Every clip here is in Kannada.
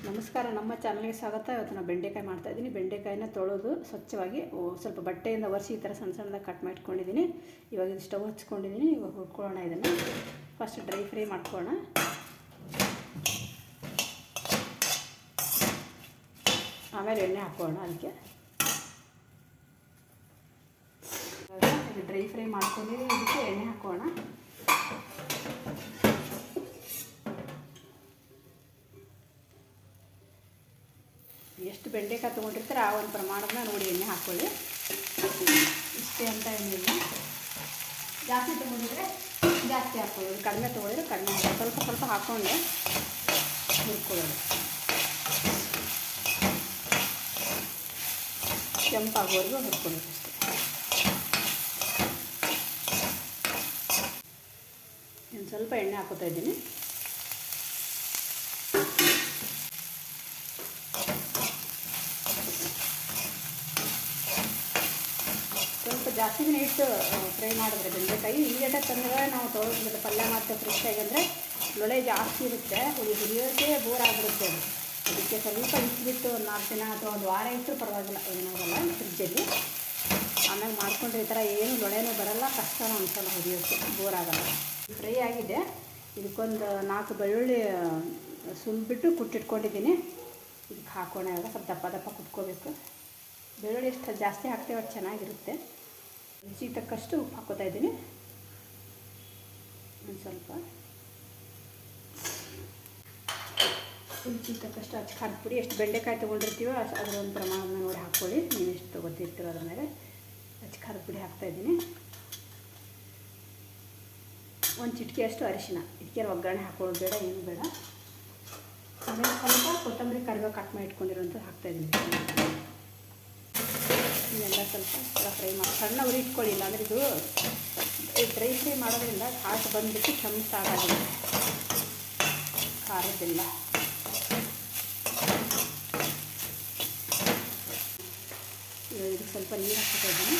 ನಮಸ್ಕಾರ, ನಮ್ಮ ಚಾನಲ್ಗೆ ಸ್ವಾಗತ. ಇವತ್ತು ನಾನು ಬೆಂಡೆಕಾಯಿ ಮಾಡ್ತಾಯಿದ್ದೀನಿ. ಬೆಂಡೆಕಾಯಿನ ತೊಳೆದು ಸ್ವಚ್ಛವಾಗಿ ಸ್ವಲ್ಪ ಬಟ್ಟೆಯಿಂದ ಒರೆಸಿ ಈ ಥರ ಸಣ್ಣ ಸಣ್ಣದಾಗಿ ಕಟ್ ಮಾಡ್ಕೊಂಡಿದ್ದೀನಿ. ಇವಾಗ ಇದು ಸ್ಟವ್ ಹಚ್ಕೊಂಡಿದ್ದೀನಿ. ಇವಾಗ ಹುರ್ಕೊಳ್ಳೋಣ. ಇದನ್ನು ಫಸ್ಟ್ ಡ್ರೈ ಫ್ರೈ ಮಾಡ್ಕೊಳ್ಳೋಣ. ಆಮೇಲೆ ಎಣ್ಣೆ ಹಾಕೋಣ. ಅದಕ್ಕೆ ಡ್ರೈ ಫ್ರೈ ಮಾಡ್ಕೊಂಡಿದ್ದೀನಿ. ಇದಕ್ಕೆ ಎಣ್ಣೆ ಹಾಕೋಣ. ಎಷ್ಟು ಬೆಂಡೆಕಾಯಿ ತೊಗೊಂಡಿರ್ತಾರೆ ಆ ಒಂದು ಪ್ರಮಾಣದ ನೋಡಿ ಎಣ್ಣೆ ಹಾಕ್ಕೊಳ್ಳಿ. ಇಷ್ಟೇ ಅಂತ ಏನಿಲ್ಲ. ಜಾಸ್ತಿ ತೊಗೊಂಡಿದ್ರೆ ಜಾಸ್ತಿ ಹಾಕ್ಕೊಳ್ಳೋದು, ಕಡಿಮೆ ತೊಗೊಂಡಿದ್ರೆ ಕಡಿಮೆ ಹಾಕೋದು. ಸ್ವಲ್ಪ ಸ್ವಲ್ಪ ಹಾಕ್ಕೊಂಡು ಹುರ್ಕೊಳ್ಳೋದು. ಕೆಂಪಾಗೋವರೆಗೂ ಹುರ್ಕೊಳ್ಳೋದು ಅಷ್ಟೇ. ಇನ್ನು ಸ್ವಲ್ಪ ಎಣ್ಣೆ ಹಾಕೋತಾ ಇದ್ದೀನಿ. ಸ್ವಲ್ಪ ಜಾಸ್ತಿನೇ ಇಟ್ಟು ಫ್ರೈ ಮಾಡಿದ್ರೆ ಬೆಂಡೆಕಾಯಿ ಇಲ್ಲಿಗೆ ತಂದಾಗ ನಾವು ತೊಗೊಳ್ಬಿಟ್ಟು ಪಲ್ಯ ಮಾಡ್ತೇವೆ ಫ್ರೆಶ್ಶಾಗಿ. ಅಂದರೆ ಲೊಳೆ ಜಾಸ್ತಿ ಇರುತ್ತೆ, ಹುರಿಯೋಕ್ಕೆ ಬೋರ್ ಆಗಿಬಿಡುತ್ತೆ ಅದು. ಅದಕ್ಕೆ ಸ್ವಲ್ಪ ಇಟ್ಬಿಟ್ಟು ಒಂದು 4 ದಿನ ಅಥವಾ ಒಂದು ವಾರ ಇಟ್ಟರು ಪರವಾಗಿಲ್ಲ, ಏನಾಗಲ್ಲ ಫ್ರಿಜ್ಜಲ್ಲಿ. ಆಮೇಲೆ ಮಾಡಿಕೊಂಡ್ರೆ ಈ ಥರ ಏನು ಲೊಳೆನೂ ಬರೋಲ್ಲ, ಕಷ್ಟನೂ ಅನ್ಸಲ್ಲ, ಹುರಿಯೋಕ್ಕೆ ಬೋರ್ ಆಗೋಲ್ಲ. ಫ್ರೈ ಆಗಿದೆ. ಇದಕ್ಕೊಂದು 4 ಬೆಳ್ಳುಳ್ಳಿ ಸುಲಿಬಿಟ್ಟು ಕುಟ್ಟಿಟ್ಕೊಂಡಿದ್ದೀನಿ. ಇದಕ್ಕೆ ಹಾಕೋಣ. ಇವಾಗ ಸ್ವಲ್ಪ ದಪ್ಪ ದಪ್ಪ ಕುಟ್ಕೋಬೇಕು. ಬೆಳ್ಳುಳ್ಳಿ ಎಷ್ಟು ಜಾಸ್ತಿ ಹಾಕ್ತೇವೆ ಅದು ಚೆನ್ನಾಗಿರುತ್ತೆ. ರುಚಿಗೆ ತಕ್ಕಷ್ಟು ಉಪ್ಪು ಹಾಕೋತಾ ಇದ್ದೀನಿ. ಒಂದು ಸ್ವಲ್ಪ ರುಚಿಗೆ ತಕ್ಕಷ್ಟು ಖಾರದ ಪುಡಿ. ಎಷ್ಟು ಬೆಂಡೆಕಾಯಿ ತೊಗೊಂಡಿರ್ತೀವೋ ಅದರ ಒಂದು ಪ್ರಮಾಣನ ನೋಡಿ ಹಾಕ್ಕೊಳ್ಳಿ. ನೀವು ಎಷ್ಟು ತೊಗೊತಿರ್ತೀರೋ ಅದ್ರ ಮೇಲೆ ಖಾರದ ಪುಡಿ ಹಾಕ್ತಾಯಿದ್ದೀನಿ. ಒಂದು ಚಿಟಿಕೆಯಷ್ಟು ಅರಿಶಿನ. ಇದಕ್ಕೆ ಒಗ್ಗರಣೆ ಹಾಕೊಳ್ಳೋದು ಬೇಡ, ಏನು ಬೇಡ. ಆಮೇಲೆ ಸ್ವಲ್ಪ ಕೊತ್ತಂಬರಿ ಕರಿಬೇವು ಕಟ್ ಮಾಡಿ ಇಟ್ಕೊಂಡಿರೋಂಥದ್ದು ಹಾಕ್ತಾಯಿದ್ದೀನಿ. ಇದೆಲ್ಲ ಸ್ವಲ್ಪ ಫ್ರೈ ಮಾಡಿ ಸಣ್ಣ ಉರಿ ಇಟ್ಕೊಳ್ಳಿಲ್ಲ ಅಂದರೆ ಇದು ಡ್ರೈ ಫ್ರೈ ಮಾಡೋದ್ರಿಂದ ಖಾರ ಬಂದುಬಿಟ್ಟು ಚಮಚ ಆಗೋದಿಲ್ಲ ಖಾರದ್ದೆಲ್ಲ. ಇದಕ್ಕೆ ಸ್ವಲ್ಪ ನೀರು ಹಾಕ್ತಾ ಇದ್ದೀನಿ.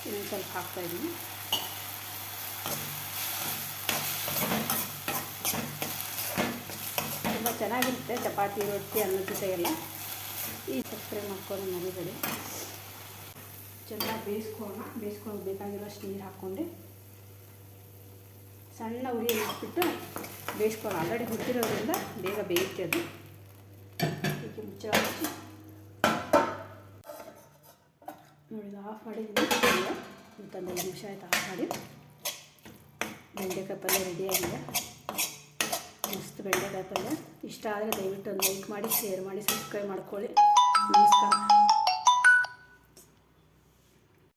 ಇನ್ನೊಂದು ಸ್ವಲ್ಪ ಹಾಕ್ತಾಯಿದ್ದೀನಿ. ತುಂಬ ಚೆನ್ನಾಗಿರುತ್ತೆ ಚಪಾತಿ, ರೊಟ್ಟಿ, ಅನ್ನದ ಜೊತೆಗೆಲ್ಲ. ಈ ಸಕ್ಕರೆ ಮಾಡ್ಕೊಂಡು ಮರಿಬೇಡಿ. ಚೆನ್ನಾಗಿ ಬೇಯಿಸ್ಕೊಂಡು ಬೇಕಾಗಿರೋಷ್ಟು ನೀರು ಹಾಕ್ಕೊಂಡು ಸಣ್ಣ ಉರಿಯಲ್ಲಿ ಇಟ್ಬಿಟ್ಟು ಬೇಯಿಸ್ಕೊಂಡು. ಆಲ್ರೆಡಿ ಹುಟ್ಟಿರೋದ್ರಿಂದ ಬೇಗ ಬೇಯುತ್ತೆ ಅದು. ಇದಕ್ಕೆ ಮುಚ್ಚ ಹಾಕಿ ನೋಡಿ. ಆಫ್ ಮಾಡಿದ್ದೀನಿ. ಒಂದು 5 ನಿಮಿಷ ಆಯಿತು ಆಫ್ ಮಾಡಿ. ಬೆಂಡೆಕಾಯಿ ಪಲ್ಯ ರೆಡಿಯಾಗಿದೆ. ಮಸ್ತ್ ಬೆಂಡೆಕಾಯಿ ಪಲ್ಯ. ಇಷ್ಟ ಆದರೆ ದಯವಿಟ್ಟು ಒಂದು ಲೈಕ್ ಮಾಡಿ, ಶೇರ್ ಮಾಡಿ, ಸಬ್ಸ್ಕ್ರೈಬ್ ಮಾಡ್ಕೊಳ್ಳಿ. ನಮಸ್ಕಾರ.